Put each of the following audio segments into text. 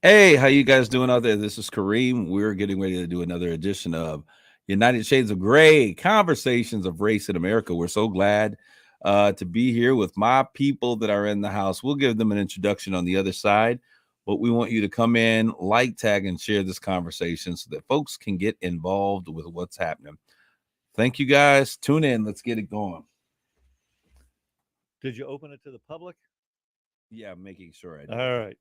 Hey, how you guys doing out there? This is Kareem. We're getting ready to do another edition of United Shades of Gray, Conversations of Race in America. We're so glad to be here with my people that are in the house. We'll give them an introduction on the other side, but we want you to come in, like, tag, and share this conversation so that folks can get involved with what's happening. Thank you guys. Tune in. Let's get it going. Did you open it to the public? Yeah, I'm making sure I do. All right.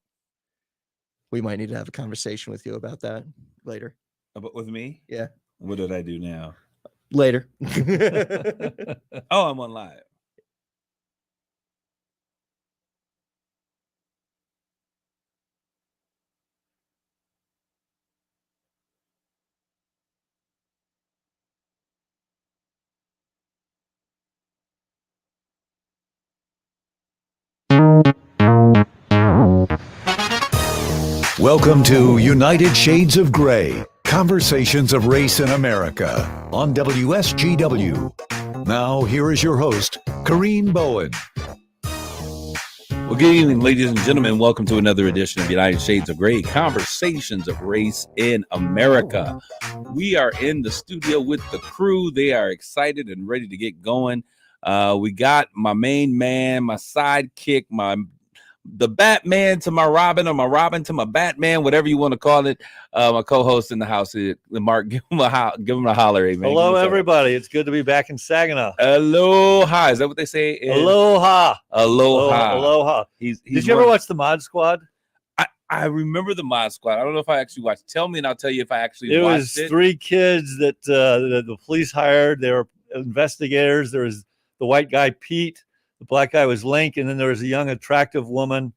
We might need to have a conversation with you about that later. But with me? Yeah. What did I do now? Later. Oh, I'm on live. Welcome to United Shades of Gray, Conversations of Race in America on WSGW. Now, here is your host, Kareem Bowen. Well, good evening, ladies and gentlemen. Welcome to another edition of United Shades of Gray, Conversations of Race in America. We are in the studio with the crew. They are excited and ready to get going. We got my main man, my sidekick, the Batman to my Robin, or my Robin to my Batman, whatever you want to call it. My co-host in the house, Mark. Give him a holler, man. Hello, everybody. It's good to be back in Saginaw. Aloha. Is that what they say? Aloha. Aloha. Did you ever watch the Mod Squad? I remember the Mod Squad. I don't know if I actually watched. Tell me, and I'll tell you if I actually watched it. It was three kids that the police hired. They were investigators. There was the white guy, Pete. The black guy was Link, and then there was a young, attractive woman,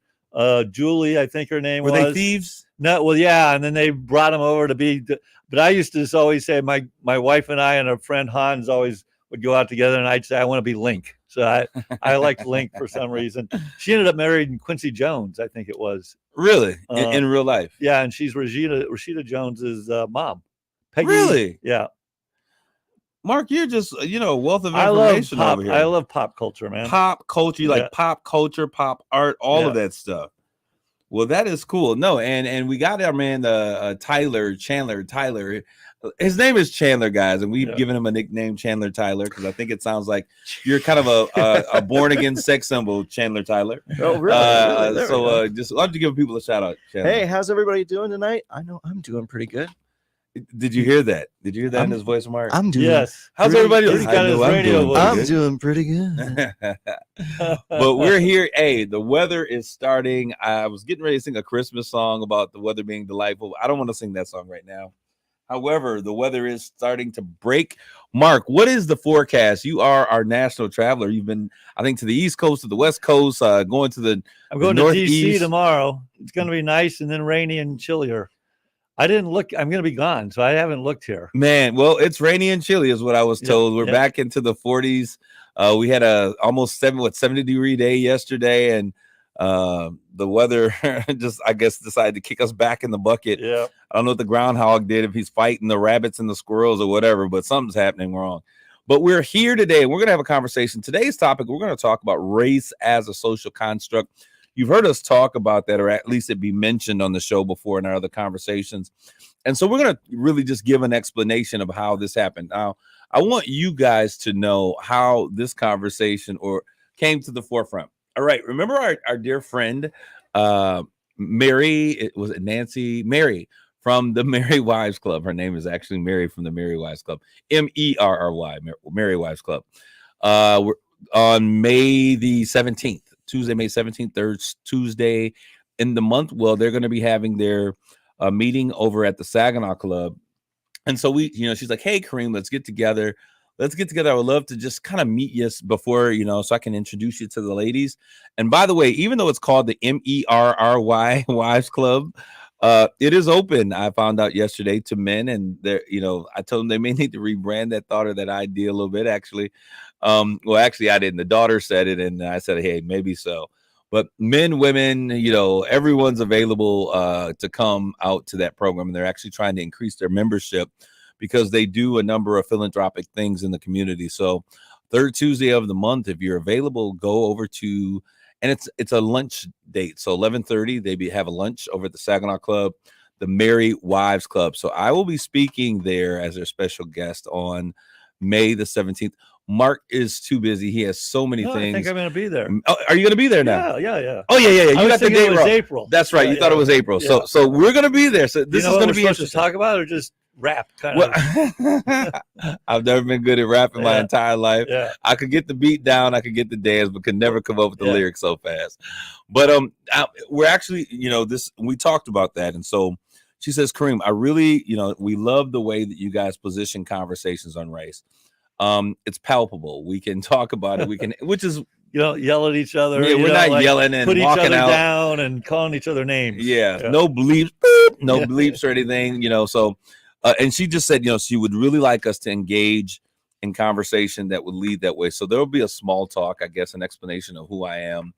Julie, I think her name was. Were they thieves? No, well, yeah, and then they brought him over to be. But I used to just always say my wife and I and our friend Hans always would go out together, and I'd say I want to be Link. So I liked Link for some reason. She ended up marrying Quincy Jones, I think it was. Really, in real life? Yeah, and she's Rashida Jones's mom. Peggy, really? Yeah. Mark, you're just, a wealth of information over here. I love pop culture, man. Pop culture, like pop culture, pop art, all of that stuff. Well, that is cool. No, and we got our man, Chandler Tyler. His name is Chandler, guys, and we've given him a nickname, Chandler Tyler, because I think it sounds like you're kind of a born-again sex symbol, Chandler Tyler. Oh, really? So just love to give people a shout-out, Chandler. Hey, how's everybody doing tonight? I know I'm doing pretty good. Did you hear that? Did you hear that in his voice, Mark? I'm doing. Yes. How's everybody? He's got his radio voice. I'm doing pretty good. But we're here. Hey, the weather is starting. I was getting ready to sing a Christmas song about the weather being delightful. I don't want to sing that song right now. However, the weather is starting to break. Mark, what is the forecast? You are our national traveler. You've been, I think, to the East Coast, to the West Coast, going to the I'm going to D.C. tomorrow. It's going to be nice and then rainy and chillier. I didn't look. I'm going to be gone, so I haven't looked here. Man, well, it's rainy and chilly is what I was told. We're back into the 40s. We had a almost 70-degree day yesterday, and the weather just, I guess, decided to kick us back in the bucket. Yeah. I don't know what the groundhog did, if he's fighting the rabbits and the squirrels or whatever, but something's happening wrong. But we're here today, and we're going to have a conversation. Today's topic, we're going to talk about race as a social construct. You've heard us talk about that, or at least it be mentioned on the show before in our other conversations. And so we're going to really just give an explanation of how this happened. Now, I want you guys to know how this conversation came to the forefront. All right. Remember our dear friend, Mary, was it Nancy? Mary from the Merry Wives Club. Her name is actually Mary from the Merry Wives Club. MERRY, Merry Wives Club. We're on May the 17th. Tuesday, May 17th, third Tuesday in the month. Well, they're going to be having their meeting over at the Saginaw Club. And so she's like, hey, Kareem, let's get together. I would love to just kind of meet you before, so I can introduce you to the ladies. And by the way, even though it's called the MERRY Wives Club, it is open. I found out yesterday to men, and they're, I told them they may need to rebrand that thought or that idea a little bit, actually. Well, actually, I didn't. The daughter said it, and I said, hey, maybe so. But men, women, everyone's available to come out to that program. And they're actually trying to increase their membership because they do a number of philanthropic things in the community. So third Tuesday of the month. If you're available, go over to, and it's a lunch date. So 11:30, they have a lunch over at the Saginaw Club, the Merry Wives Club. So I will be speaking there as their special guest on May the 17th. Mark is too busy. He has so many No, things. I think I'm going to be there. Oh, are you going to be there now? Yeah. Oh, yeah. I You was got the thinking date it was wrong. April. That's right. You thought it was April. Yeah. So we're going to be there. So this you know is going to be supposed interesting. to talk about, or just rap kind of? Well, I've never been good at rapping my entire life. Yeah. I could get the beat down, I could get the dance, but could never come up with the lyrics so fast. But we're actually, we talked about that, and so she says, Kareem, I really, we love the way that you guys position conversations on race. It's palpable. We can talk about it. We can, which is, You don't yell at each other. yeah, we're not yelling and put each walking other out down and calling each other names. Yeah. No bleeps, no bleeps or anything. So, and she just said, she would really like us to engage in conversation that would lead that way. So there will be a small talk, I guess, an explanation of who I am.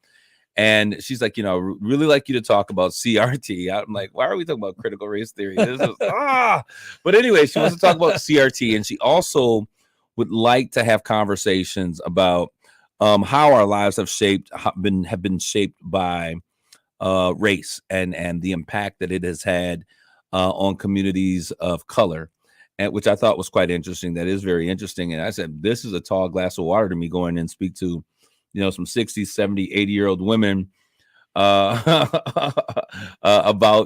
And she's like, really like you to talk about CRT. I'm like, why are we talking about critical race theory? This is But anyway, she wants to talk about CRT, and she also would like to have conversations about how our lives have been shaped by race and the impact that it has had on communities of color, and which I thought was quite interesting. That is very interesting. And I said, this is a tall glass of water to me, going and speak to, some 60, 70, 80-year-old women about,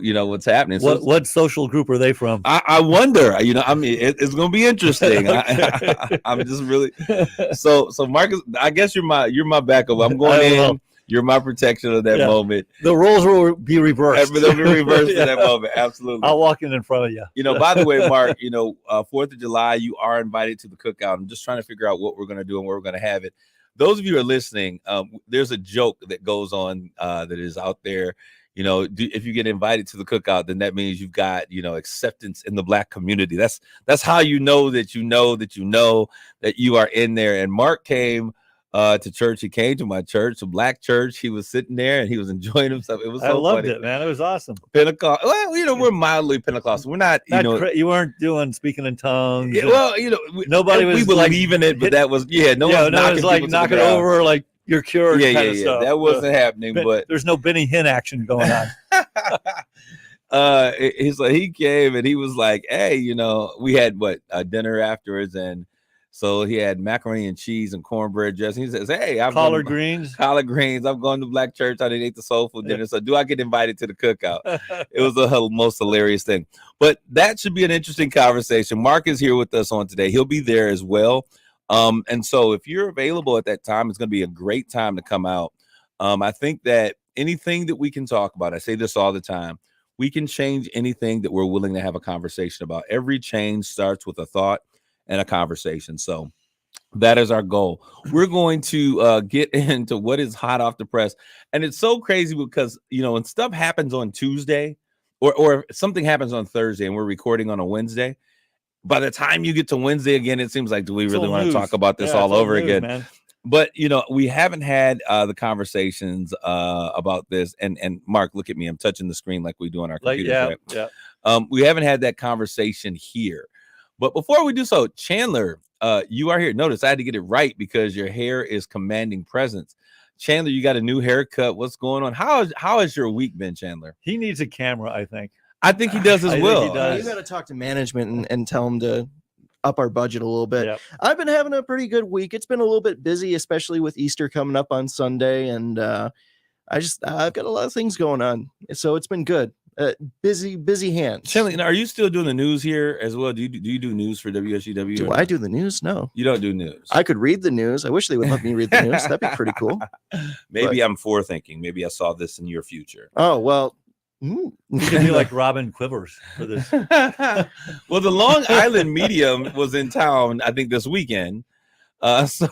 what's happening. So What social group are they from? I wonder, it's going to be interesting. I'm just really, so Marcus, I guess you're my backup. I'm going in. You're my protection of that moment. The roles will be reversed. They'll be reversed in that moment. Absolutely. I'll walk in front of you. By the way, Mark, 4th of July, you are invited to the cookout. I'm just trying to figure out what we're going to do and where we're going to have it. Those of you who are listening, there's a joke that goes on that is out there. If you get invited to the cookout, then that means you've got, acceptance in the Black community. That's how you know that you are in there. And Mark came to church. He came to my church, a Black church. He was sitting there and he was enjoying himself. It was so I loved funny. it, man. It was awesome. Pentecost. Well, we're mildly Pentecostal. We're not, you weren't doing speaking in tongues. Yeah, well, nobody was we believe in it, but that was no one's knocking like knocking over like you're cured. Kind of stuff. That wasn't happening. But there's no Benny Hinn action going on. He came and he was like, hey, we had dinner afterwards, and so he had macaroni and cheese and cornbread dressing. He says, hey, collard greens. I'm going to Black church. I didn't eat the soul food dinner. So do I get invited to the cookout? It was the most hilarious thing. But that should be an interesting conversation. Mark is here with us on today. He'll be there as well. And so if you're available at that time, it's going to be a great time to come out. I think that anything that we can talk about, I say this all the time, we can change anything that we're willing to have a conversation about. Every change starts with a thought and a conversation. So that is our goal. We're going to get into what is hot off the press. And it's so crazy because, when stuff happens on Tuesday or something happens on Thursday and we're recording on a Wednesday, by the time you get to Wednesday again, it seems like, do we really want to talk about this all over again? Man. But, we haven't had the conversations about this. And Mark, look at me. I'm touching the screen like we do on our computers. Right? We haven't had that conversation here. But before we do so, Chandler, you are here. Notice I had to get it right because your hair is commanding presence. Chandler, you got a new haircut. What's going on? How has your week been, Chandler? He needs a camera, I think. I think he does as well. He does. You got to talk to management and tell them to up our budget a little bit. Yep. I've been having a pretty good week. It's been a little bit busy, especially with Easter coming up on Sunday. And I've got a lot of things going on. So it's been good. Busy hands. Chandler, are you still doing the news here as well? Do you do news for WSGW? Do I do the news? No. You don't do news. I could read the news. I wish they would let me read the news. That'd be pretty cool. Maybe I'm forethinking. Maybe I saw this in your future. Oh, well. You can be like Robin Quivers for this. Well, the Long Island Medium was in town, I think, this weekend. So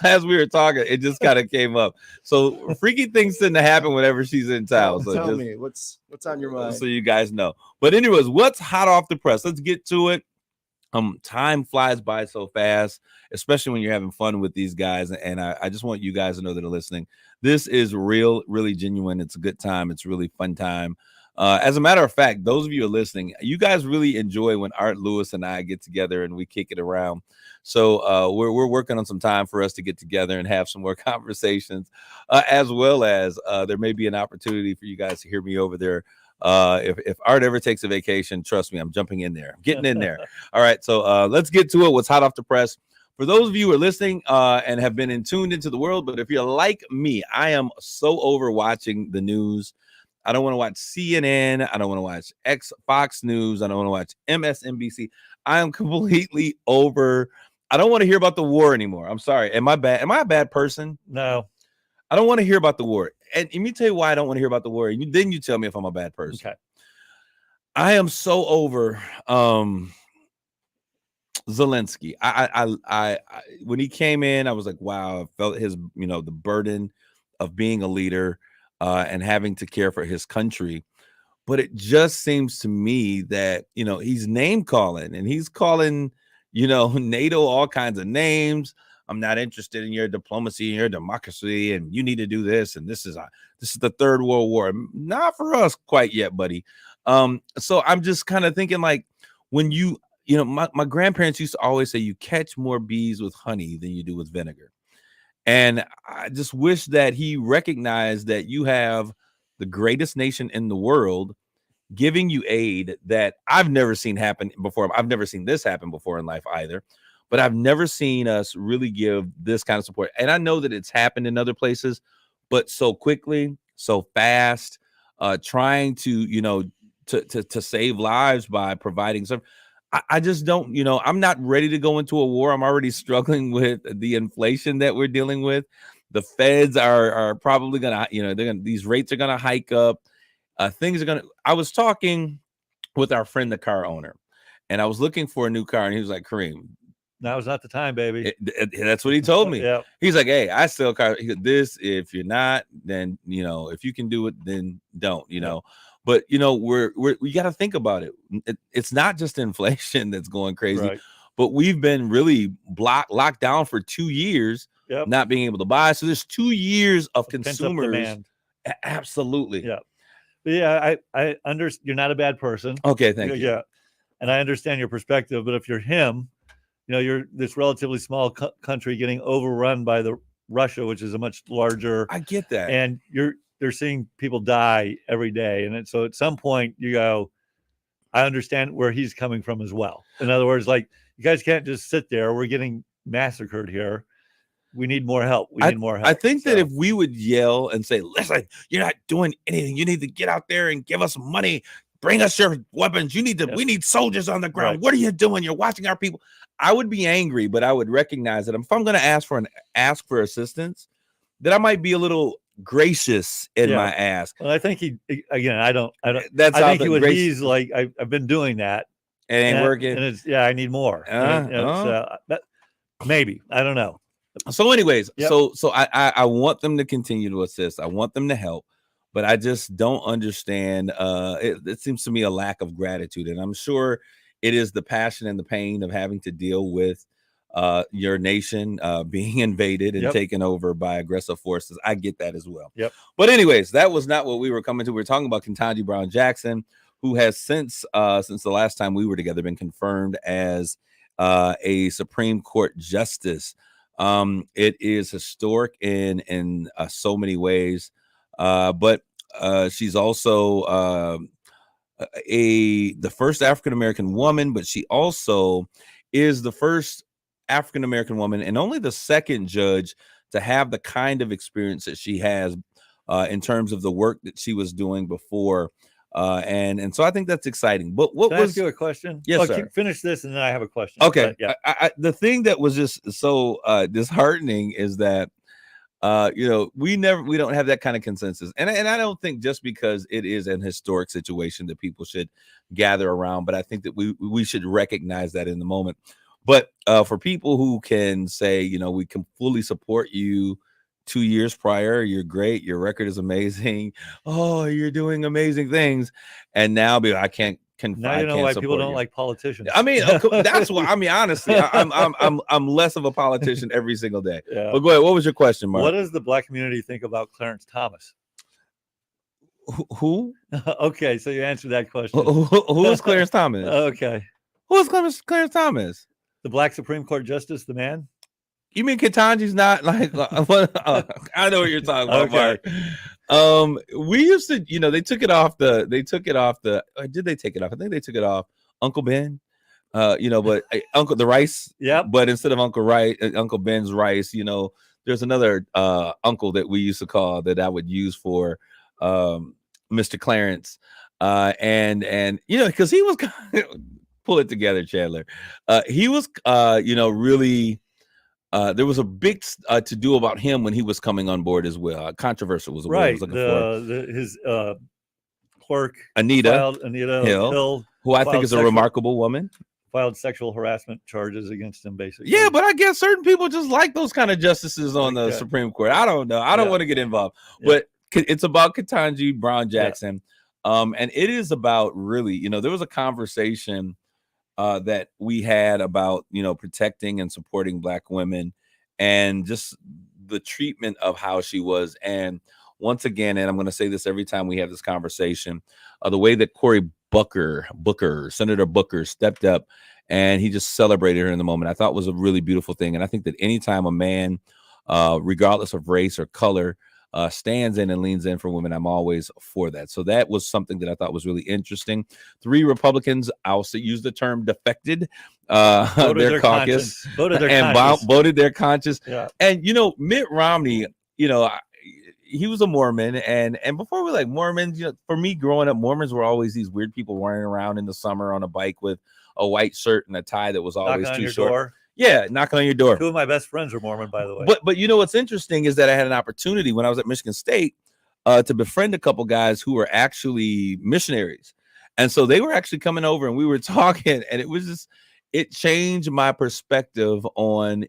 as we were talking, it just kind of came up. So freaky things tend to happen whenever she's in town. So tell me what's on your mind, so you guys know. But anyways, what's hot off the press? Let's get to it. Time flies by so fast, especially when you're having fun with these guys. And I just want you guys to know that are listening. This is really genuine. It's a good time. It's a really fun time. As a matter of fact, those of you who are listening, you guys really enjoy when Art Lewis and I get together and we kick it around. So we're working on some time for us to get together and have some more conversations, as well as there may be an opportunity for you guys to hear me over there. If Art ever takes a vacation, trust me, I'm jumping in there. I'm getting in there. All right, so let's get to it. What's hot off the press? For those of you who are listening and have been tuned into the world, but if you're like me, I am so over watching the news. I don't want to watch CNN. I don't want to watch Fox News. I don't want to watch MSNBC. I am completely over. I don't want to hear about the war anymore. I'm sorry. Am I bad? Am I a bad person? No. I don't want to hear about the war. And let me tell you why I don't want to hear about the war. Then you tell me if I'm a bad person. Okay. I am so over Zelensky. I when he came in, I was like, wow, I felt his, the burden of being a leader and having to care for his country. But it just seems to me that, he's name calling and he's calling, NATO all kinds of names. I'm not interested in your diplomacy and your democracy, and you need to do this. And this is the Third World War. Not for us quite yet, buddy. So I'm just kind of thinking, like, when my grandparents used to always say you catch more bees with honey than you do with vinegar. And I just wish that he recognized that you have the greatest nation in the world giving you aid that I've never seen happen before. I've never seen this happen before in life either, but I've never seen us really give this kind of support. And I know that it's happened in other places, but so quickly, so fast, trying to, to save lives by providing some. I just don't, I'm not ready to go into a war. I'm already struggling with the inflation that we're dealing with. The feds are probably these rates are gonna hike up. Things are gonna. I was talking with our friend, the car owner, and I was looking for a new car, and he was like, Kareem, now's not the time, baby. That's what he told me. Yeah. He's like, hey, I sell cars. This, if you're not, then if you can do it, then don't. But we got to think about it. It's not just inflation that's going crazy, Right. but we've been really locked down for 2 years, not being able to buy. So there's 2 years of consumers demand. Absolutely. Yeah. But yeah, I understand you're not a bad person. Okay, thank you. Yeah. And I understand your perspective, but if you're him, you're this relatively small country getting overrun by the Russia, which is a much larger. I get that. And they're seeing people die every day. And so at some point you go, I understand where he's coming from as well. In other words, like, you guys can't just sit there. We're getting massacred here. We need more help. We need more help. I think that if we would yell and say, listen, you're not doing anything. You need to get out there and give us money. Bring us your weapons. We need soldiers on the ground. Right. What are you doing? You're watching our people. I would be angry, but I would recognize that if I'm going to ask for assistance, that I might be a little gracious in my ask. Well, I think I don't. That's I think he's like, I've been doing that. It ain't working. And I need more. Maybe, I don't know. So anyways, so I want them to continue to assist. I want them to help, but I just don't understand. It seems to me a lack of gratitude, and I'm sure it is the passion and the pain of having to deal with your nation being invaded and taken over by aggressive forces. I get that as well. Yep. But anyways, that was not what we were coming to. We were talking about Ketanji Brown Jackson, who has since the last time we were together been confirmed as a Supreme Court justice. It is historic in so many ways, but she's also the first African-American woman, but she also is the first African-American woman and only the second judge to have the kind of experience that she has in terms of the work that she was doing before. And so I think that's exciting. But Can I ask you a question? Yes, sir. Finish this and then I have a question. Okay. But, I, the thing that was just so disheartening is that we don't have that kind of consensus. And I don't think just because it is an historic situation that people should gather around, but I think that we should recognize that in the moment. But for people who can say, we can fully support you 2 years prior, you're great, your record is amazing. Oh, you're doing amazing things. And now I can't confide. Now you know why people don't like politicians. I mean, that's why. I mean, honestly, I'm less of a politician every single day. Yeah. But go ahead. What was your question, Mark? What does the Black community think about Clarence Thomas? Who? Okay, so you answered that question. Who is Clarence Thomas? Okay. Who is Clarence Thomas? The Black Supreme Court Justice, the man? You mean Ketanji's not like? I know what you're talking about, Okay. Mark. We used to, they took it off the. Or did they take it off? I think they took it off. Uncle Ben. But Uncle the Rice. Yep. But instead of Uncle Ben's rice, there's another uncle that we used to call that I would use for Mr. Clarence. And because he was pull it together, Chandler. He was really. There was a big to do about him when he was coming on board as well. Controversial was the word I was looking for. His clerk Anita Hill, who I think is a remarkable woman, filed sexual harassment charges against him, basically. Yeah, but I guess certain people just like those kind of justices on the Supreme Court. I don't know. I don't want to get involved, but it's about Ketanji Brown Jackson, and it is about really, there was a conversation that we had about protecting and supporting Black women, and just the treatment of how she was. And once again, and I'm going to say this every time we have this conversation, the way that Cory Senator Booker stepped up and he just celebrated her in the moment, I thought was a really beautiful thing. And I think that anytime a man, regardless of race or color, stands in and leans in for women, I'm always for that. So that was something that I thought was really interesting. 3 Republicans, I'll use the term defected, their caucus, voted their conscience. Yeah. And, Mitt Romney, he was a Mormon. And before we like Mormons, for me growing up, Mormons were always these weird people running around in the summer on a bike with a white shirt and a tie that was always too short. Door. Yeah, knocking on your door. 2 of my best friends are Mormon, by the way. But what's interesting is that I had an opportunity when I was at Michigan State to befriend a couple guys who were actually missionaries. And so they were actually coming over and we were talking, and it changed my perspective on,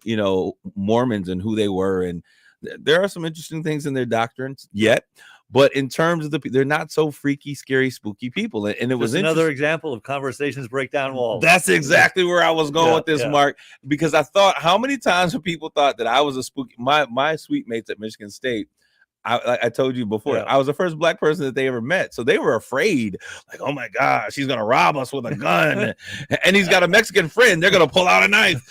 Mormons and who they were. And there are some interesting things in their doctrines yet. But in terms of they're not so freaky, scary, spooky people. And it was another example of conversations break down walls. That's exactly where I was going with this, Mark, because I thought how many times have people thought that I was a spooky, my suite mates at Michigan State. I told you before, I was the first Black person that they ever met. So they were afraid, like, oh my gosh, he's going to rob us with a gun and he's got a Mexican friend. They're going to pull out a knife,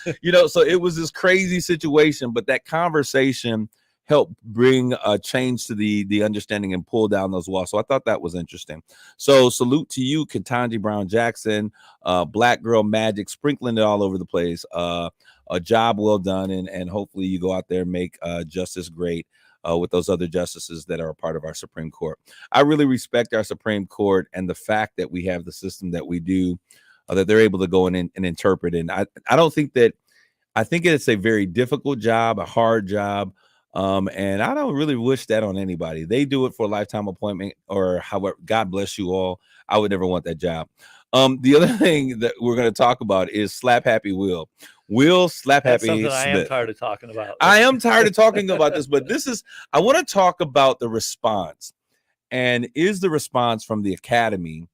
so it was this crazy situation. But that conversation help bring a change to the understanding and pull down those walls. So I thought that was interesting. So salute to you, Ketanji Brown Jackson, Black Girl Magic, sprinkling it all over the place. A job well done, and hopefully you go out there and make justice great with those other justices that are a part of our Supreme Court. I really respect our Supreme Court and the fact that we have the system that we do, that they're able to go in and interpret. And I think it's a very difficult job, a hard job. And I don't really wish that on anybody. They do it for a lifetime appointment, or however, God bless you all. I would never want that job. The other thing that we're going to talk about is Slap Happy Will. Slap Happy Smith. I am tired of talking about. I am tired of talking about this, but I want to talk about the response. And is the response from the Academy,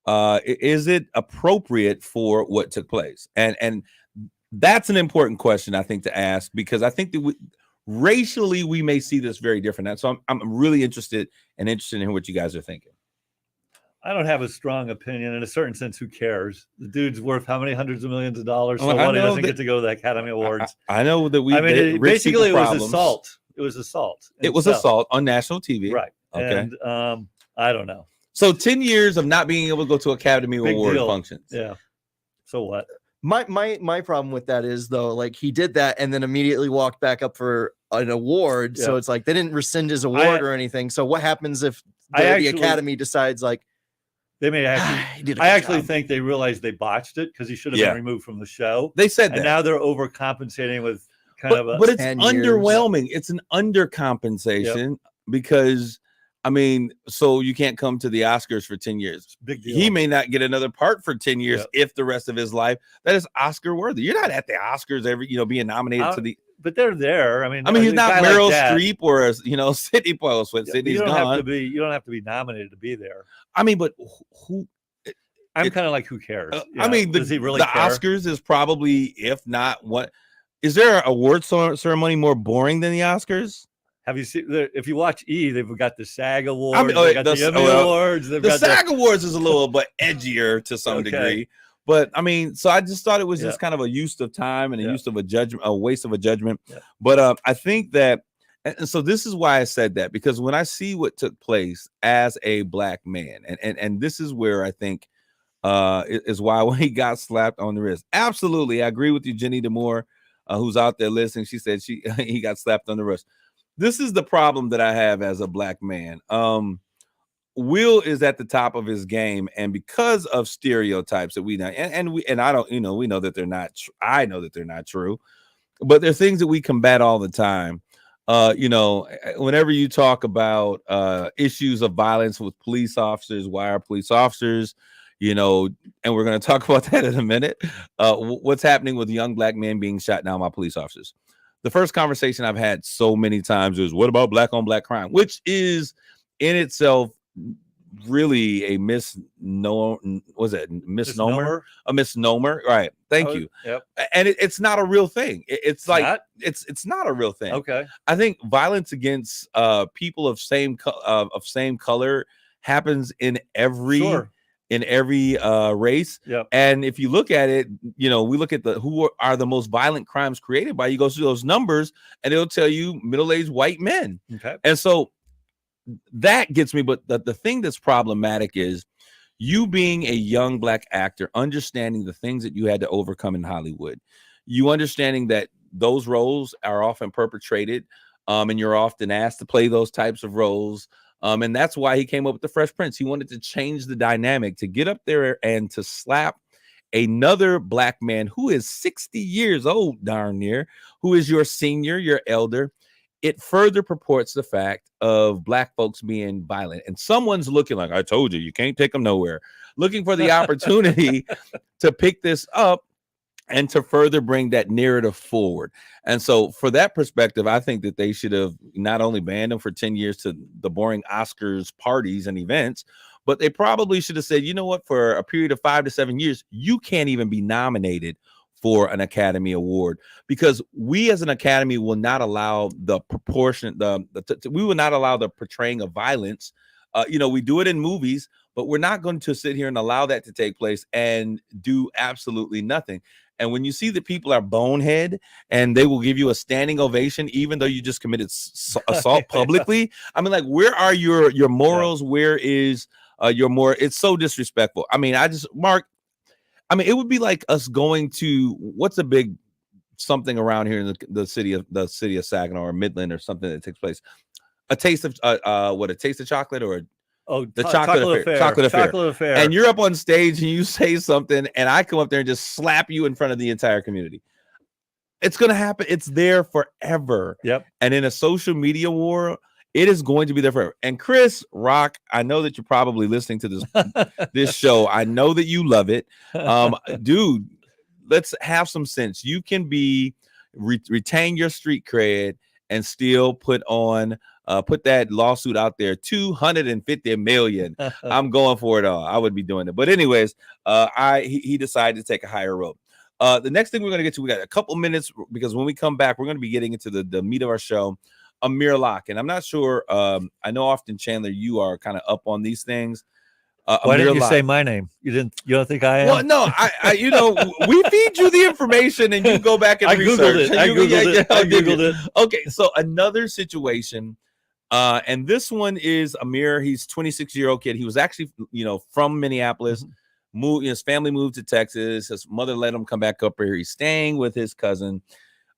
is it appropriate for what took place? And that's an important question, I think, to ask, because I think that racially, we may see this very different. And so I'm really interested in what you guys are thinking. I don't have a strong opinion. In a certain sense, who cares? The dude's worth how many hundreds of millions of dollars? So what, he doesn't get to go to the Academy Awards. I know that basically it was assault. It was assault. It was assault on national TV. Right. Okay. And I don't know. So 10 years of not being able to go to Academy Award functions. Yeah. So what? My problem with that is, though, like, he did that and then immediately walked back up for an award. Yeah. So it's like they didn't rescind his award or anything. So what happens if the Academy decides, like, they may actually? I actually think they realized they botched it because he should have been removed from the show. They said that, and now they're overcompensating with but it's underwhelming. It's an undercompensation because, I mean, so you can't come to the Oscars for 10 years. Big deal. He may not get another part for 10 years if the rest of his life that is Oscar worthy. You're not at the Oscars being nominated to the. But they're there. I mean, he's not Meryl Streep or Sidney Post. Sidney's gone. You don't have to be nominated to be there. I mean, but who? I'm kind of like, who cares? I mean, does he really care? Oscars is probably, if not, what is there an award ceremony more boring than the Oscars? Have you seen? If you watch E, they've got the SAG Awards, I mean, they've got the Emmy Awards. They've the got SAG Awards is a little bit edgier to some degree. But I mean, so I just thought it was just kind of a use of time and a use of a judgment, a waste of a judgment. Yeah. But I think that, and so this is why I said that, because when I see what took place as a black man, and this is where I think is why when he got slapped on the wrist. Absolutely, I agree with you, Jenny DeMore, who's out there listening. She said he got slapped on the wrist. This is the problem that I have as a black man. Will is at the top of his game, and because of stereotypes that we know, and I don't, we know that they're not. I know that they're not true, but they're things that we combat all the time. Whenever you talk about issues of violence with police officers, why are police officers, and we're going to talk about that in a minute. What's happening with young black men being shot down by police officers? The first conversation I've had so many times is, what about black on black crime? Which is in itself really a misnomer. A misnomer, right? Thank you. Yep. And it's not a real thing. It's like it's not a real thing. Okay. I think violence against people of same color happens in every race. Yep. And if you look at it, we look at who are the most violent crimes created by, you go through those numbers and it'll tell you middle-aged white men. Okay. And so that gets me. But the thing that's problematic is you being a young black actor, understanding the things that you had to overcome in Hollywood, you understanding that those roles are often perpetrated, and you're often asked to play those types of roles. And that's why he came up with the Fresh Prince. He wanted to change the dynamic, to get up there and to slap another black man who is 60 years old, darn near, who is your senior, your elder. It further purports the fact of black folks being violent. And someone's looking like, I told you, you can't take them nowhere, looking for the opportunity to pick this up and to further bring that narrative forward. And so for that perspective, I think that they should have not only banned him for 10 years to the boring Oscars parties and events, but they probably should have said, you know what, for a period of 5 to 7 years, you can't even be nominated for an Academy Award, because we as an Academy will not allow the proportion, we will not allow the portraying of violence. We do it in movies, but we're not going to sit here and allow that to take place and do absolutely nothing. And when you see that people are bonehead and they will give you a standing ovation, even though you just committed assault publicly, I mean, like, where are your morals? Yeah. Where is your moral? It's so disrespectful. I mean, Mark, it would be like us going to, what's a big something around here in the city of Saginaw or Midland or something that takes place? A taste of a taste of chocolate, or the chocolate affair. And you're up on stage and you say something, and I come up there and just slap you in front of the entire community. It's gonna happen. It's there forever. Yep. And in a social media war, it is going to be there forever. And Chris Rock, I know that you're probably listening to this show. I know that you love it. Dude, let's have some sense. You can retain your street cred and still put that lawsuit out there. $250 million. I'm going for it all. I would be doing it. But anyways, he decided to take a higher road. The next thing we're going to get to, we got a couple minutes, because when we come back, we're going to be getting into the meat of our show. Amir Locke, and I'm not sure. I know often, Chandler, you are kind of up on these things. Why didn't you say my name? You don't think I am? Well, no, I we feed you the information and you go back and research. I Googled it. Okay, so another situation, and this one is Amir. He's 26-year-old kid. He was actually, from Minneapolis. His family moved to Texas. His mother let him come back up here. He's staying with his cousin.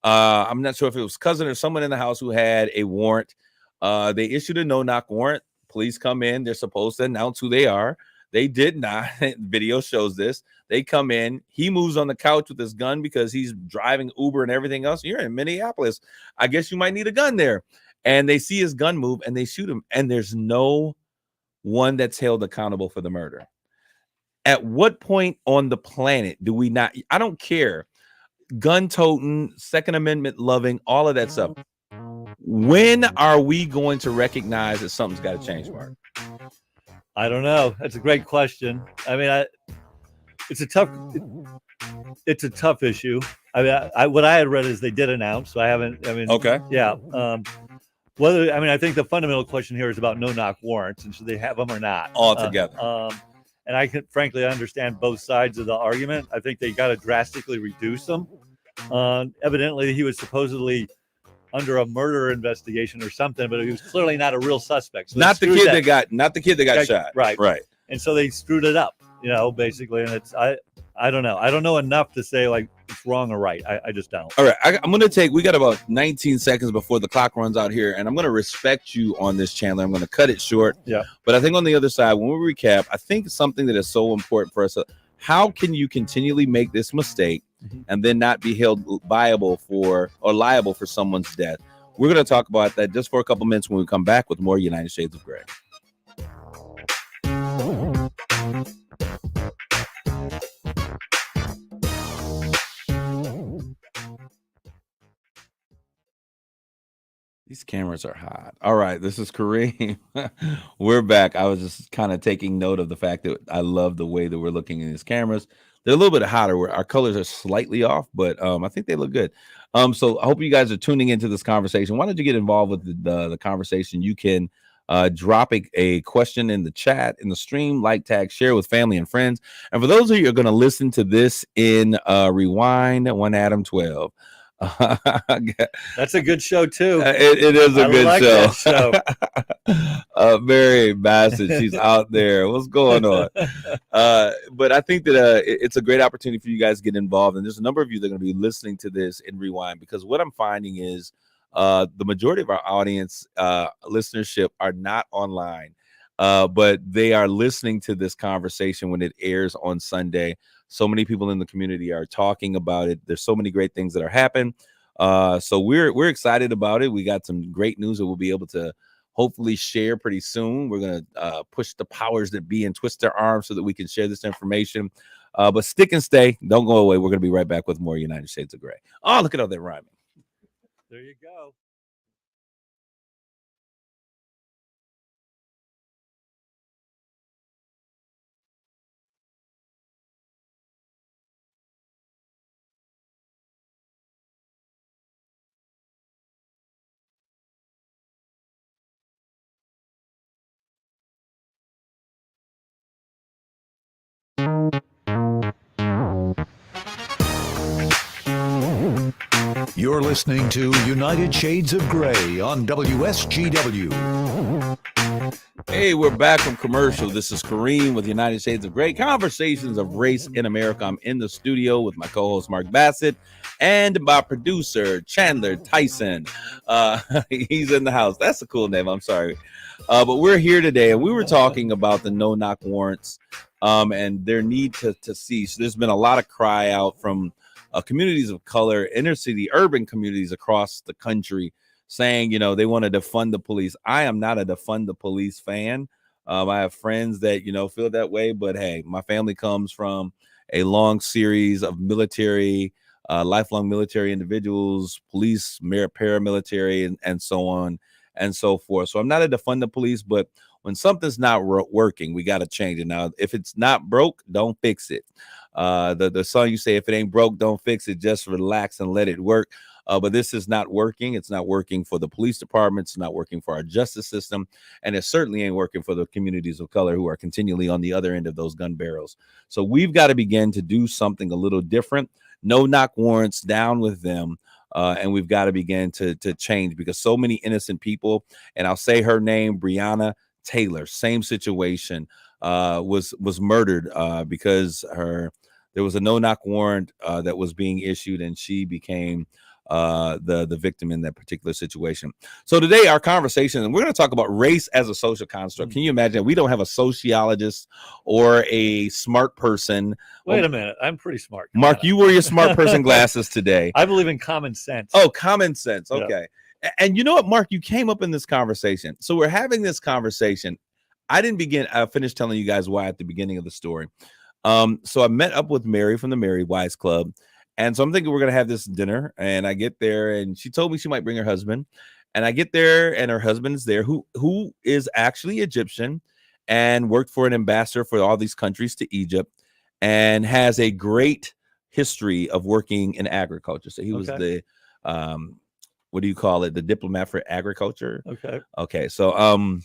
I'm not sure if it was cousin or someone in the house who had a warrant. They issued a no-knock warrant. Police come in. They're supposed to announce who they are. They did not. Video shows this. They come in. He moves on the couch with his gun because he's driving Uber and everything else. You're in Minneapolis. I guess you might need a gun there. And they see his gun move and they shoot him. And there's no one that's held accountable for the murder. At what point on the planet do we not? I don't care. Gun-toting, Second Amendment loving, all of that stuff. When are we going to recognize that something's got to change, Mark? I don't know. That's a great question. I mean, it's a tough issue. I mean, what I had read is they did announce. So I haven't. I mean, okay, yeah. Whether, I mean, I think the fundamental question here is about no-knock warrants, and should they have them or not altogether. And I can frankly understand both sides of the argument. I think they got to drastically reduce them. Evidently, he was supposedly under a murder investigation or something, but he was clearly not a real suspect. So not the kid that got shot. Right. And so they screwed it up, basically. And it's I don't know. I don't know enough to say like it's wrong or right. I just don't. All right. I'm going to we got about 19 seconds before the clock runs out here, and I'm going to respect you on this, Chandler. I'm going to cut it short. Yeah. But I think on the other side, when we recap, I think something that is so important for us, how can you continually make this mistake and then not be held liable for someone's death? We're going to talk about that just for a couple minutes when we come back with more United Shades of Gray. These cameras are hot. All right, this is Kareem. We're back. I was just kind of taking note of the fact that I love the way that we're looking in these cameras. They're a little bit hotter. Our colors are slightly off, but I think they look good. So I hope you guys are tuning into this conversation. Why don't you get involved with the conversation? You can drop a question in the chat, in the stream, like, tag, share with family and friends. And for those of you who are going to listen to this in Rewind 1 Adam 12, that's a good show too. It is a good show. That show. Mary Bassett, she's out there. What's going on? But I think that it's a great opportunity for you guys to get involved. And there's a number of you that are going to be listening to this in Rewind, because what I'm finding is the majority of our audience listenership are not online, but they are listening to this conversation when it airs on Sunday. So many people in the community are talking about it. There's so many great things that are happening. So we're excited about it. We got some great news that we'll be able to hopefully share pretty soon. We're going to push the powers that be and twist their arms so that we can share this information. But stick and stay. Don't go away. We're going to be right back with more United Shades of Gray. Oh, look at all that rhyming. There you go. You're listening to United Shades of Gray on WSGW. Hey, we're back from commercial. This is Kareem with United Shades of Gray, Conversations of Race in America. I'm in the studio with my co-host Mark Bassett and my producer Chandler Tyson. He's in the house. That's a cool name. I'm sorry. But we're here today, and we were talking about the no-knock warrants and their need to cease. There's been a lot of cry out from communities of color, inner city, urban communities across the country, saying, they want to defund the police. I am not a defund the police fan. I have friends that, feel that way. But hey, my family comes from a long series of military, lifelong military individuals, police, paramilitary, and so on and so forth. So I'm not a defund the police, but when something's not working, we got to change it. Now, if it's not broke, don't fix it. The song you say, if it ain't broke, don't fix it. Just relax and let it work. But this is not working. It's not working for the police department. It's not working for our justice system. And it certainly ain't working for the communities of color who are continually on the other end of those gun barrels. So we've got to begin to do something a little different. No knock warrants, down with them. And we've got to begin to change, because so many innocent people, and I'll say her name, Breonna Taylor, same situation, was murdered because there was a no-knock warrant that was being issued, and she became the victim in that particular situation. So today our conversation, and we're going to talk about race as a social construct. Can you imagine? We don't have a sociologist or a smart person. Wait a minute. I'm pretty smart. Mark, you wore your smart person glasses today. I believe in common sense. Oh, common sense. Okay. Yeah. And you know what, Mark, you came up in this conversation. So we're having this conversation. I finished telling you guys why at the beginning of the story. So I met up with Mary from the Mary Wise Club. And so I'm thinking we're going to have this dinner, and I get there, and she told me she might bring her husband, and I get there and her husband's there, who is actually Egyptian and worked for an ambassador for all these countries to Egypt, and has a great history of working in agriculture. So he was the what do you call it? The diplomat for agriculture. Okay. Okay, so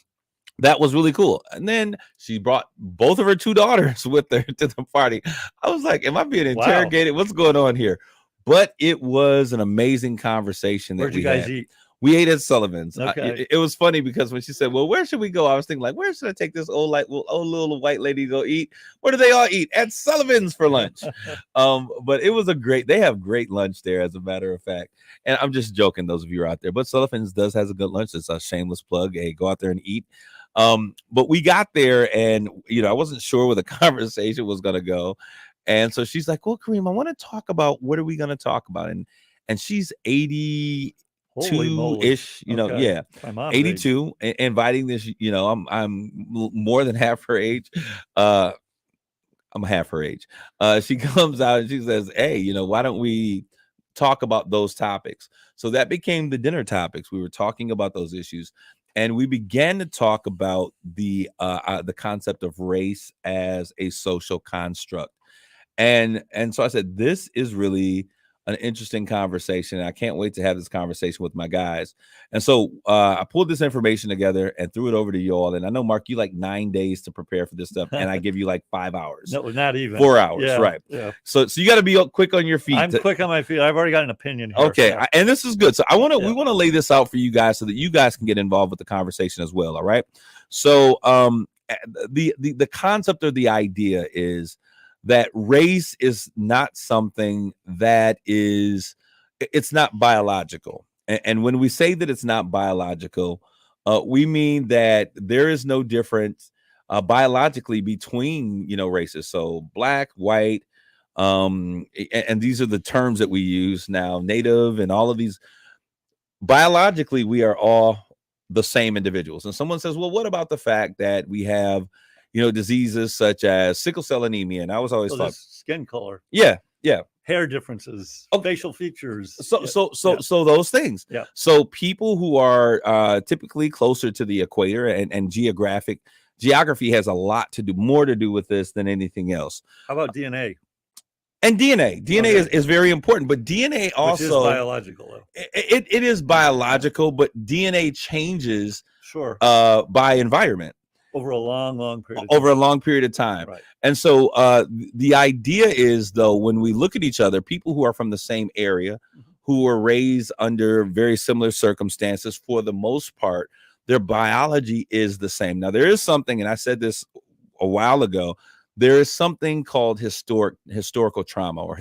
that was really cool. And then she brought both of her 2 daughters with her to the party. I was like, am I being interrogated? What's going on here? But it was an amazing conversation that Where'd you we guys had. eat? We ate at Sullivan's. Okay. It was funny because when she said, well, where should we go? I was thinking, like, where should I take this old little white lady to go eat? Where do they all eat? At Sullivan's for lunch. But it was they have great lunch there, as a matter of fact. And I'm just joking, those of you who are out there. But Sullivan's has a good lunch. It's a shameless plug. Hey, go out there and eat. But we got there and, I wasn't sure where the conversation was going to go. And so she's like, well, Kareem, I want to talk about, what are we going to talk about? And she's 82-ish, Okay. yeah, My mom's 82, inviting this, I'm more than half her age. I'm half her age. She comes out and she says, hey, why don't we talk about those topics? So that became the dinner topics. We were talking about those issues. And we began to talk about the concept of race as a social construct. And so I said, this is really an interesting conversation. I can't wait to have this conversation with my guys. And so I pulled this information together and threw it over to you all. And I know, Mark, you like 9 days to prepare for this stuff. And I give you like 5 hours. No, not even 4 hours. Yeah, right. Yeah. So you got to be quick on your feet. I'm quick on my feet. I've already got an opinion here. Okay. So. And this is good. So we want to lay this out for you guys so that you guys can get involved with the conversation as well. All right. So the concept or the idea is that race is not something that it's not biological. And when we say that it's not biological, we mean that there is no difference biologically between, races. So black, white, and these are the terms that we use now, native, and all of these. Biologically, we are all the same individuals. And someone says, well, what about the fact that we have diseases such as sickle cell anemia? And I was always thought skin color. Yeah. Hair differences, facial features. So those things. Yeah. So people who are typically closer to the equator and geography has a lot more to do with this than anything else. How about DNA? And DNA is very important, but DNA also is biological. Though. It is biological, but DNA changes by environment over a long period of time. Right. And so the idea is, though, when we look at each other, people who are from the same area, who were raised under very similar circumstances, for the most part, their biology is the same. Now, there is something, and I said this a while ago, there is something called historical trauma, or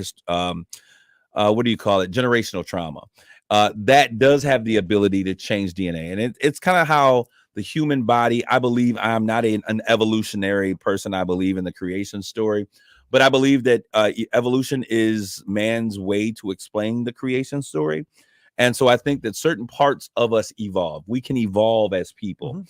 what do you call it? Generational trauma. That does have the ability to change DNA. And it's kind of how the human body, I believe, I'm not an evolutionary person. I believe in the creation story, but I believe that evolution is man's way to explain the creation story. And so I think that certain parts of us evolve. We can evolve as people,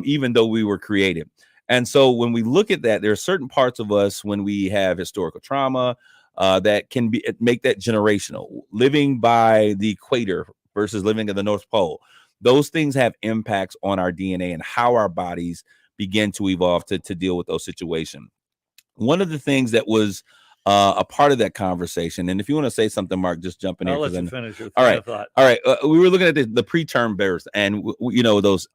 even though we were created. And so when we look at that, there are certain parts of us when we have historical trauma that can make that generational. Living by the equator versus living at the North Pole. Those things have impacts on our DNA and how our bodies begin to evolve to deal with those situations. One of the things that was a part of that conversation, and if you want to say something, Mark, just jump in here. I'll let you finish your thought. All right. We were looking at the preterm birth and, those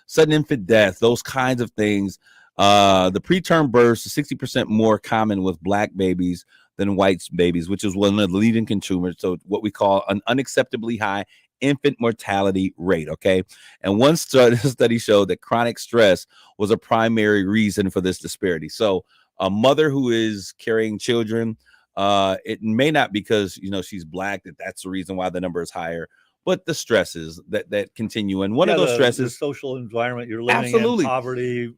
sudden infant death, those kinds of things. The preterm births are 60% more common with black babies than white babies, which is one of the leading contributors. So what we call an unacceptably high infant mortality rate. Okay. And one study showed that chronic stress was a primary reason for this disparity. So a mother who is carrying children, it may not because, she's black, that's the reason why the number is higher, but the stresses that continue. And one of those stresses, the social environment you're living in, poverty,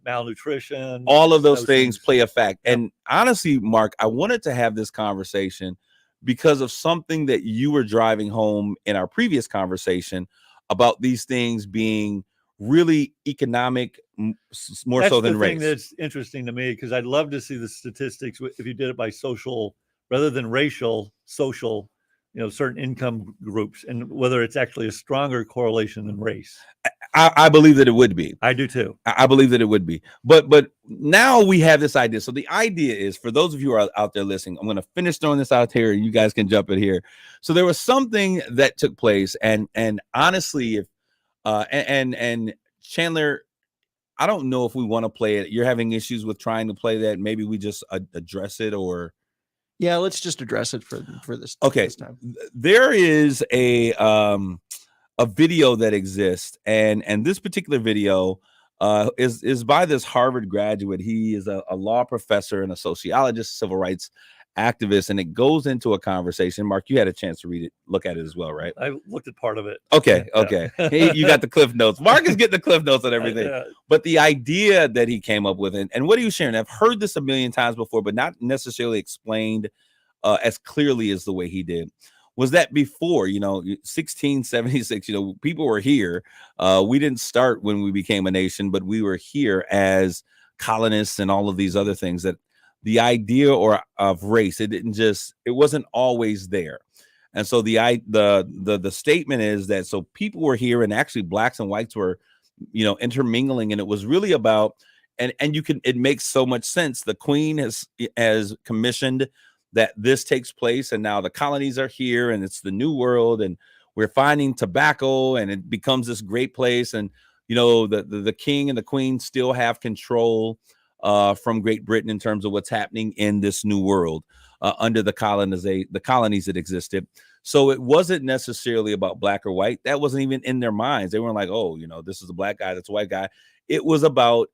malnutrition, all of those things play a fact. Yep. And honestly, Mark, I wanted to have this conversation because of something that you were driving home in our previous conversation about these things being really economic, more so than race. That's interesting to me, because I'd love to see the statistics if you did it by social rather than racial, social, certain income groups, and whether it's actually a stronger correlation than race. I believe that it would be. I do too. I believe that it would be. But now we have this idea. So the idea is, for those of you who are out there listening, I'm going to finish throwing this out here, and you guys can jump in here. So there was something that took place, and honestly, if and Chandler, I don't know if we want to play it. You're having issues with trying to play that. Maybe we just address it, or Yeah, let's just address it for this. okay. This time. There is a video that exists, and this particular video is by this Harvard graduate. He is a law professor and a sociologist, civil rights activist, and it goes into a conversation. Mark, you had a chance to read it, look at it as well, right? I looked at part of it. Okay, Yeah. okay. You got the cliff notes. Mark is getting the cliff notes on everything. Yeah. But the idea that he came up with, and what he was sharing, I've heard this a million times before, but not necessarily explained as clearly as the way he did, was that before, 1676, people were here. We didn't start when we became a nation, but we were here as colonists and all of these other things. That the idea of race, it wasn't always there. And so the statement is that, so people were here, and actually blacks and whites were, intermingling, and it was really about, and it makes so much sense. The Queen has commissioned that this takes place, and now the colonies are here, and it's the new world, and we're finding tobacco, and it becomes this great place. And the king and the queen still have control from Great Britain in terms of what's happening in this new world under the colonies that existed. So it wasn't necessarily about black or white. That wasn't even in their minds. They weren't like, oh, this is a black guy, that's a white guy. It was about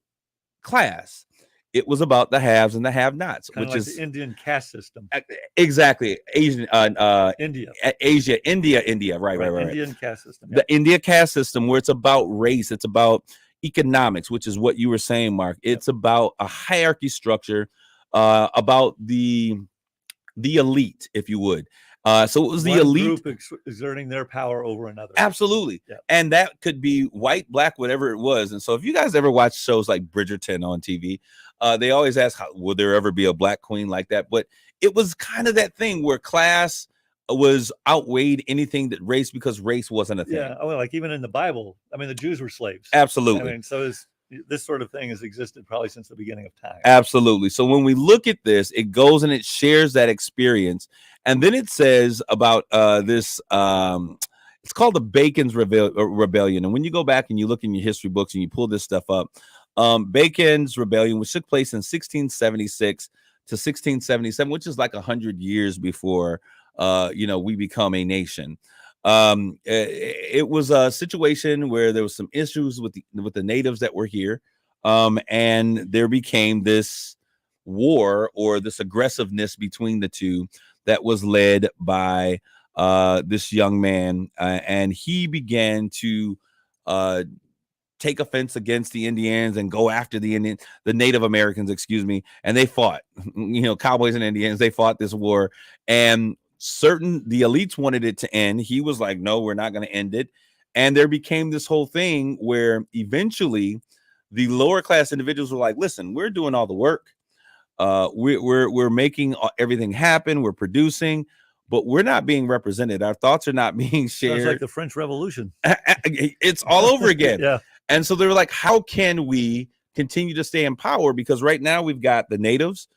class. It was about the haves and the have-nots, Kind which of like is the Indian caste system. Exactly. Asian, India. Right. Indian caste system. Yeah. The India caste system, where it's about race, it's about economics, which is what you were saying, Mark. It's about a hierarchy structure, about the elite, if you would. So it was the One elite group exerting their power over another. Absolutely. Yeah. And that could be white, black, whatever it was. And so if you guys ever watch shows like Bridgerton on TV, they always ask, will there ever be a black queen like that? But it was kind of that thing where class was outweighed anything that race, because race wasn't a thing. Yeah. Oh, like even in the Bible, I mean, the Jews were slaves. Absolutely. I mean, so this sort of thing has existed probably since the beginning of time. Absolutely. So when we look at this, it goes and it shares that experience. And then it says about this, it's called the Bacon's Rebellion. And when you go back and you look in your history books and you pull this stuff up, Bacon's Rebellion, which took place in 1676 to 1677, which is like 100 years before, we become a nation. It was a situation where there was some issues with the natives that were here. And there became this war, or this aggressiveness between the two, that was led by this young man, and he began to take offense against the Indians and go after the Native Americans, and they fought. Cowboys and Indians, they fought this war, and the elites wanted it to end. He was like, no, we're not going to end it. And there became this whole thing where eventually the lower class individuals were like, listen, we're doing all the work. We're making everything happen. We're producing, but we're not being represented. Our thoughts are not being shared. Sounds like the French Revolution. It's all over again. Yeah. And so they were like, how can we continue to stay in power? Because right now we've got the natives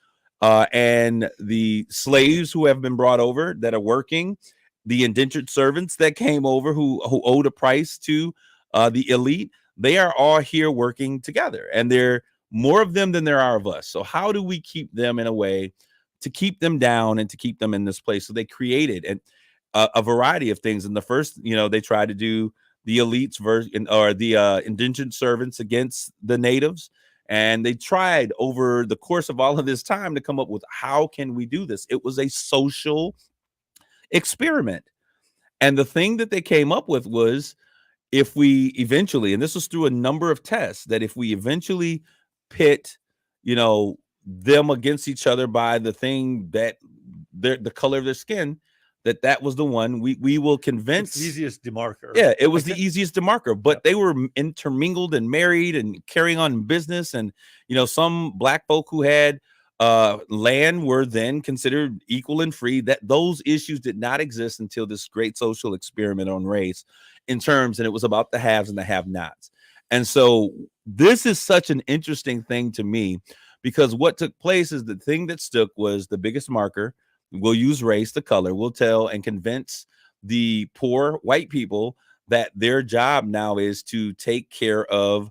and the slaves who have been brought over that are working, the indentured servants that came over who owed a price to the elite. They are all here working together, and they're more of them than there are of us. So how do we keep them in a way to keep them down and to keep them in this place? So they created a variety of things. And the first, they tried to do the elites version, or the indentured servants against the natives. And they tried over the course of all of this time to come up with, how can we do this? It was a social experiment. And the thing that they came up with was, if we eventually, and this was through a number of tests, that if we eventually pit, them against each other by the thing that the color of their skin, that was the one we will convince. It's the easiest demarker. Yeah, it was the easiest demarker, but they were intermingled and married and carrying on business. And, some black folk who had land were then considered equal and free. That those issues did not exist until this great social experiment on race. in terms, and it was about the haves and the have-nots. And so this is such an interesting thing to me, because what took place is the thing that stuck was the biggest marker. We'll use race, the color. We'll tell and convince the poor white people that their job now is to take care of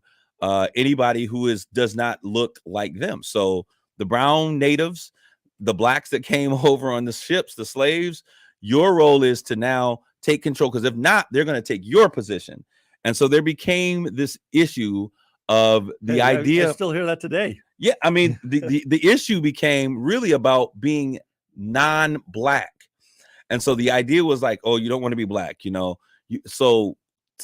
anybody who does not look like them. So the brown natives, the blacks that came over on the ships, the slaves, your role is to now take control, because if not, they're going to take your position. And so there became this issue of the idea. I still hear that today. Yeah, I mean, the issue became really about being non-black. And so the idea was like, oh, you don't want to be black, so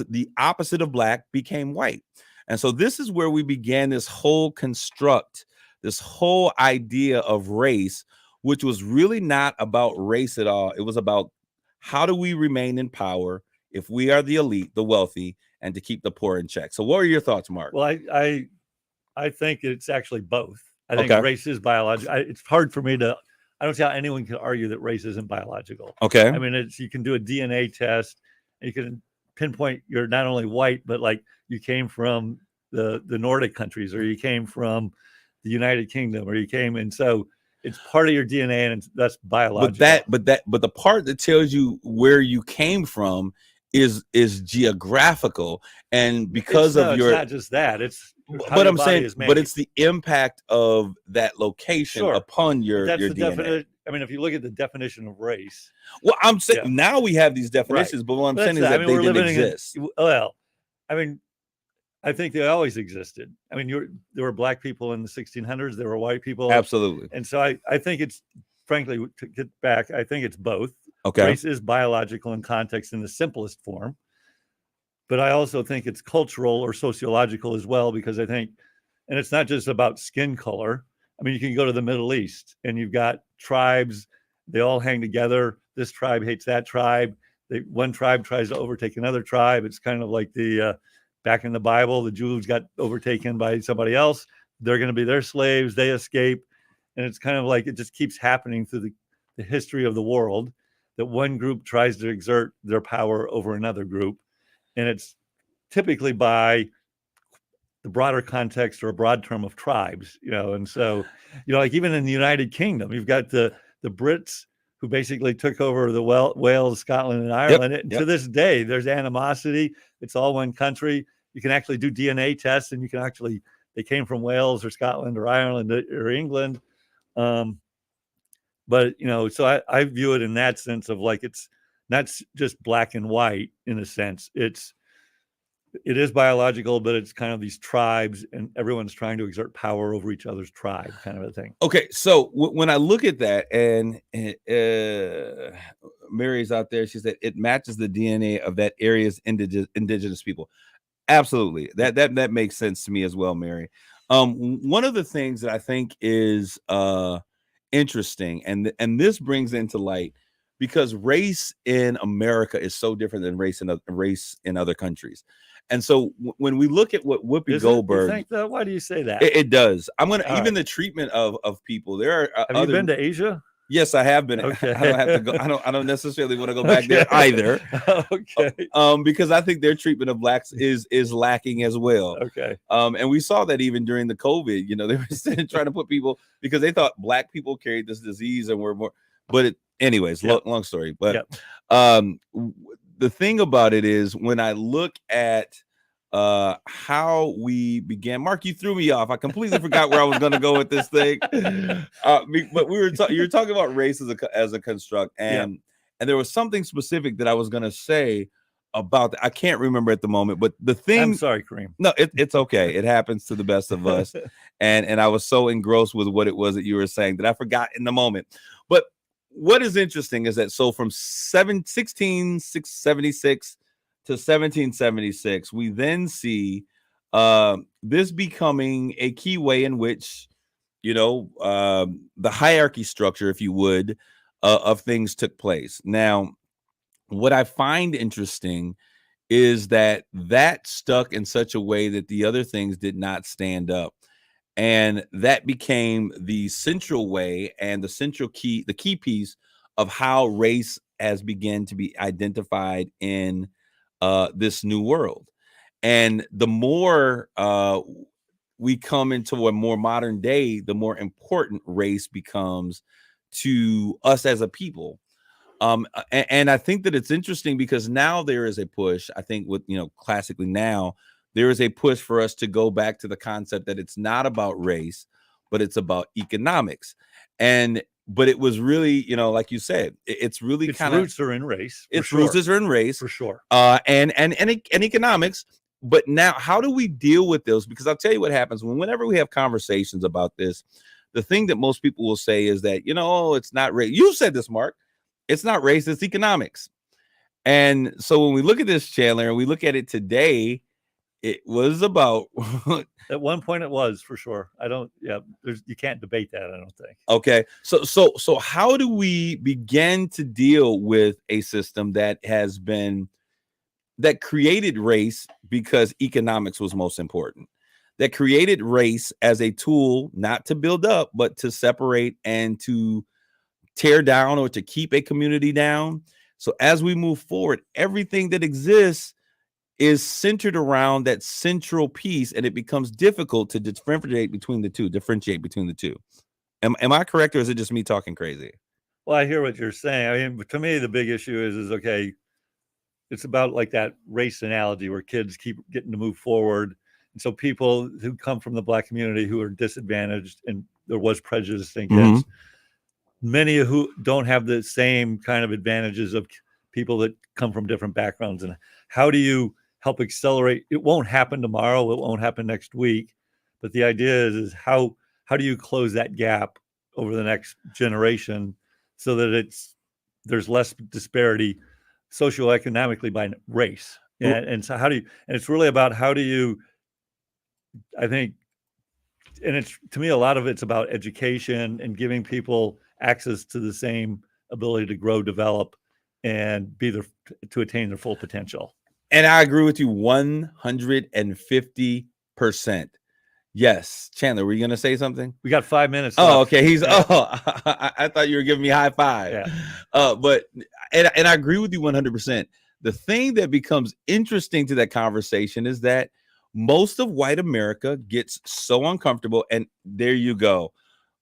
the opposite of black became white. And so this is where we began this whole construct, this whole idea of race, which was really not about race at all. It was about how do we remain in power if we are the elite, the wealthy, and to keep the poor in check. So what are your thoughts, Mark? Well, I think it's actually both. I think Okay. race is biological. It's hard for me to. I don't see how anyone can argue that race isn't biological. Okay. I mean, you can do a DNA test, and you can pinpoint you're not only white, but like you came from the Nordic countries, or you came from the United Kingdom, or you came, and so it's part of your DNA, and that's biological. But the part that tells you where you came from is geographical, and because it's your not just that. It's but I'm saying, but it's the impact of that location Sure. upon your That's the DNA. definition. I mean, if you look at the definition of race, Well, I'm saying Yeah. now we have these definitions, but what I'm But saying is that's that it. I they mean, we're didn't living in- exist. well, I mean, I think they always existed. I mean, there were black people in the 1600s. There were white people. Absolutely. And so I think it's, frankly, to get back, I think it's both. Okay. Race is biological in context in the simplest form. But I also think it's cultural or sociological as well, because I think, and it's not just about skin color. I mean, you can go to the Middle East and you've got tribes, they all hang together. This tribe hates that tribe. One tribe tries to overtake another tribe. It's kind of like back in the Bible, the Jews got overtaken by somebody else. They're going to be their slaves. They escape. And it's kind of like it just keeps happening through the history of the world, that one group tries to exert their power over another group. And it's typically by the broader context or a broad term of tribes, and so, like even in the United Kingdom, you've got the Brits who basically took over the Wales, Scotland, and Ireland. And to this day, there's animosity. It's all one country. You can actually do DNA tests, and you can actually, they came from Wales or Scotland or Ireland or England. But, so I view it in that sense of like, it's not just black and white in a sense. It is biological, but it's kind of these tribes, and everyone's trying to exert power over each other's tribe, kind of a thing. Okay, so when I look at that, and Mary's out there, she said it matches the DNA of that area's indigenous people. Absolutely, that makes sense to me as well, Mary. One of the things that I think is interesting, and this brings into light, because race in America is so different than race in other countries. And so when we look at what Whoopi Goldberg, you think that? Why do you say that? It does. I'm gonna All even right. the treatment of people. There are Have you been to Asia? Yes, I have been. Okay. I don't have to go. I don't necessarily want to go back there either. Okay. Because I think their treatment of blacks is lacking as well. Okay. And we saw that even during the COVID. They were trying to put people, because they thought black people carried this disease and were more. But anyways, long story. But the thing about it is, when I look at how we began, Mark, you threw me off. I completely forgot where I was going to go with this thing. But you were talking about race as a construct, and there was something specific that I was going to say about that. I can't remember at the moment, but the thing. I'm sorry, Kareem. No, it's okay. It happens to the best of us. And I was so engrossed with what it was that you were saying that I forgot in the moment. But what is interesting is that from 1676 to 1776, we then see this becoming a key way in which, the hierarchy structure, if you would, of things took place. Now, what I find interesting is that stuck in such a way that the other things did not stand up. And that became the central way and the key piece of how race has begun to be identified in this new world. And the more we come into a more modern day, the more important race becomes to us as a people. And I think that it's interesting because now there is a push. I think with, classically now, there is a push for us to go back to the concept that it's not about race, but it's about economics. But it was really, like you said, it's really its kind of roots are in race. its roots are in race for sure. and economics. But now, how do we deal with those? Because I'll tell you what happens whenever we have conversations about this. The thing that most people will say is that, it's not race. You said this, Mark. It's not race, it's economics. And so when we look at this, Chandler, and we look at it today, it was about at one point it was for sure. You can't debate that, I don't think. Okay. So how do we begin to deal with a system that created race because economics was most important, that created race as a tool not to build up, but to separate and to tear down or to keep a community down? So as we move forward, everything that exists is centered around that central piece, and it becomes difficult to differentiate between the two. Am I correct, or is it just me talking crazy? Well, I hear what you're saying. I mean, to me, the big issue is okay, it's about like that race analogy where kids keep getting to move forward. And so people who come from the Black community who are disadvantaged, and there was prejudice in kids, many who don't have the same kind of advantages of people that come from different backgrounds. And how do you help accelerate? It won't happen tomorrow. It won't happen next week. But the idea is how do you close that gap over the next generation so that there's less disparity socioeconomically by race? And so and it's really about how do you, I think, and it's, to me, a lot of it's about education and giving people access to the same ability to grow, develop, and to attain their full potential. And I agree with you 150%. Yes. Chandler, were you going to say something? We got 5 minutes left. Okay. I thought you were giving me high five. Yeah. But I agree with you 100%. The thing that becomes interesting to that conversation is that most of white America gets so uncomfortable. And there you go.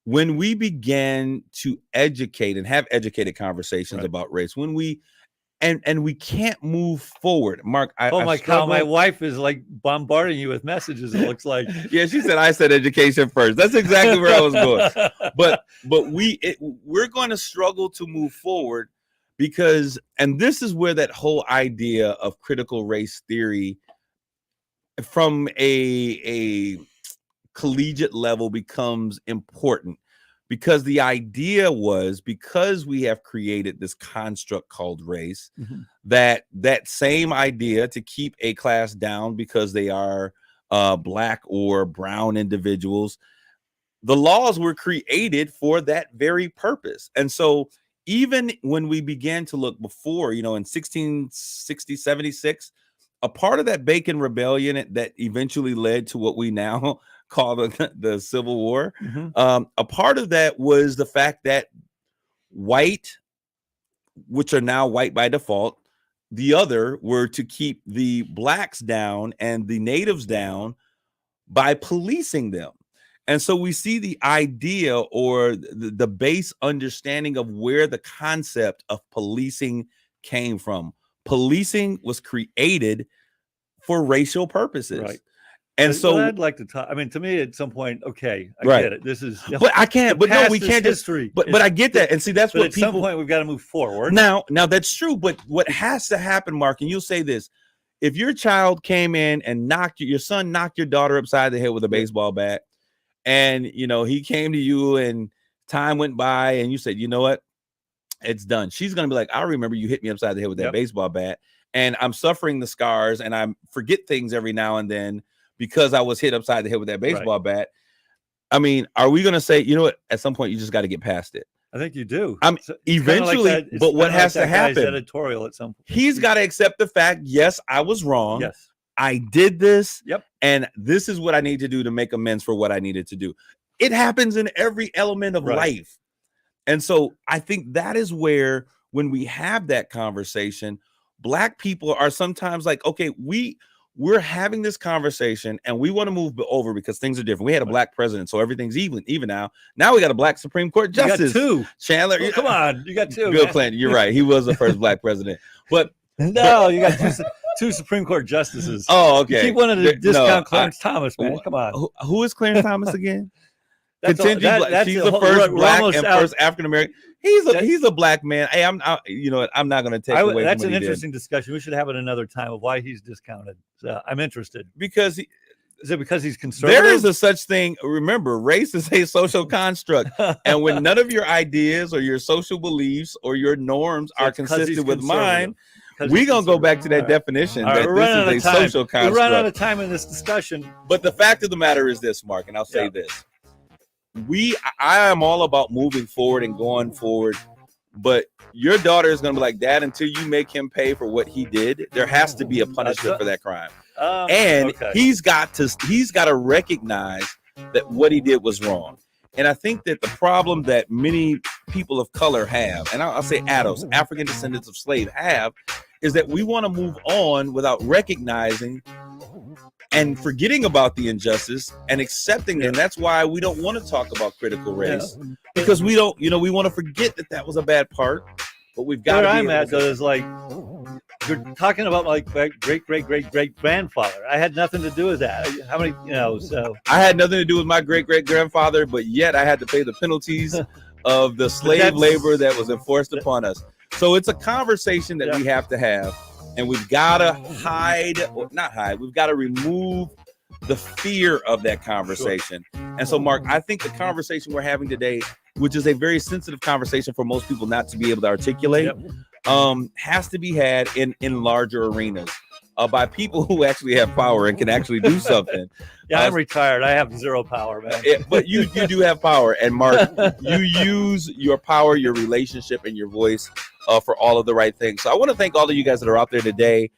When we began to educate and have educated conversations about race, when we and we can't move forward, Mark. My wife is like bombarding you with messages. It looks like. Yeah, she said I said education first. That's exactly where I was going. But we're going to struggle to move forward because, and this is where that whole idea of critical race theory from a collegiate level becomes important, because the idea was, because we have created this construct called race, that same idea to keep a class down because they are Black or brown individuals, the laws were created for that very purpose. And so even when we began to look before, in 1660, 76, a part of that Bacon Rebellion that eventually led to what we now call the Civil War, a part of that was the fact that white, which are now white by default, the other were to keep the Blacks down and the natives down by policing them. And so we see the idea or the base understanding of where the concept of policing came from. Policing was created for racial purposes. Right. And so I'd like to talk. I mean, to me, at some point, okay, I get it. This is, but I can't. But no, we can't just. History. But I get that, and see, that's what at people. Some point, we've got to move forward. Now that's true. But what has to happen, Mark, and you'll say this: if your child came in and your son knocked your daughter upside the head with a baseball bat, and he came to you, and time went by, and you said, you know what, it's done. She's gonna be like, I remember you hit me upside the head with that baseball bat, and I'm suffering the scars, and I forget things every now and then, because I was hit upside the head with that baseball bat. I mean, are we going to say, you know what, at some point you just got to get past it? I think you do. Eventually, like but what has to happen? Editorial at some point. He's got to accept the fact, yes, I was wrong. Yes. I did this. Yep. And this is what I need to do to make amends for what I needed to do. It happens in every element of life. And so I think that is where, when we have that conversation, Black people are sometimes like, okay, we're having this conversation and we want to move over because things are different. We had a black president, so everything's even now. Now we got a black Supreme Court justice. You got two. Chandler. Well, come on, you got two. Bill Man. Clinton, you're right. He was the first black president. But no, you got two Supreme Court justices. oh, okay. You keep wanting to discount Clarence Thomas, man. Come on. Who is Clarence Thomas again? She's the first black and first African American. He's a black man. Hey, I'm not going to take away. That's from an interesting discussion. We should have it another time of why he's discounted. So I'm interested because is it because he's conservative? There is a such thing. Remember, race is a social construct, and when none of your ideas or your social beliefs or your norms are consistent with mine, we're gonna go back to that definition that this is a social construct. We run out of time in this discussion. But the fact of the matter is this, Mark, and I'll say this. I am all about moving forward and going forward, but your daughter is going to be like, Dad, until you make him pay for what he did, there has to be a punishment for that crime. He's got to recognize that what he did was wrong. And I think that the problem that many people of color have, and I'll say ADOS, African descendants of slave, have, is that we want to move on without recognizing and forgetting about the injustice and accepting it. And that's why we don't want to talk about critical race, because we don't, we want to forget that was a bad part, but we've got Where I'm at though is like, you're talking about my great grandfather. I had nothing to do with that. How many, so I had nothing to do with my great grandfather, but yet I had to pay the penalties of the slave labor that was enforced upon us. So it's a conversation that we have to have. And we've got to we've got to remove the fear of that conversation. Sure. And so, Mark, I think the conversation we're having today, which is a very sensitive conversation for most people not to be able to articulate, has to be had in larger arenas by people who actually have power and can actually do something. I'm retired. I have zero power, man. But you do have power. And Mark, you use your power, your relationship, and your voice for all of the right things. So I want to thank all of you guys that are out there today.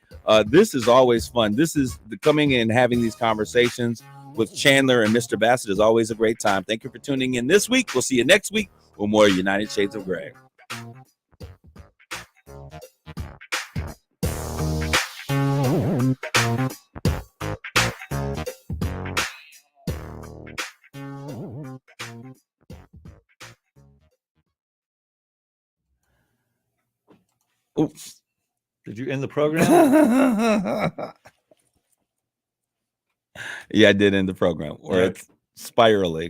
This is always fun. This is coming in and having these conversations with Chandler and Mr. Bassett is always a great time. Thank you for tuning in this week. We'll see you next week with more United Shades of Gray. Oops. Did you end the program? Yeah, I did end the program, or it's spiraling.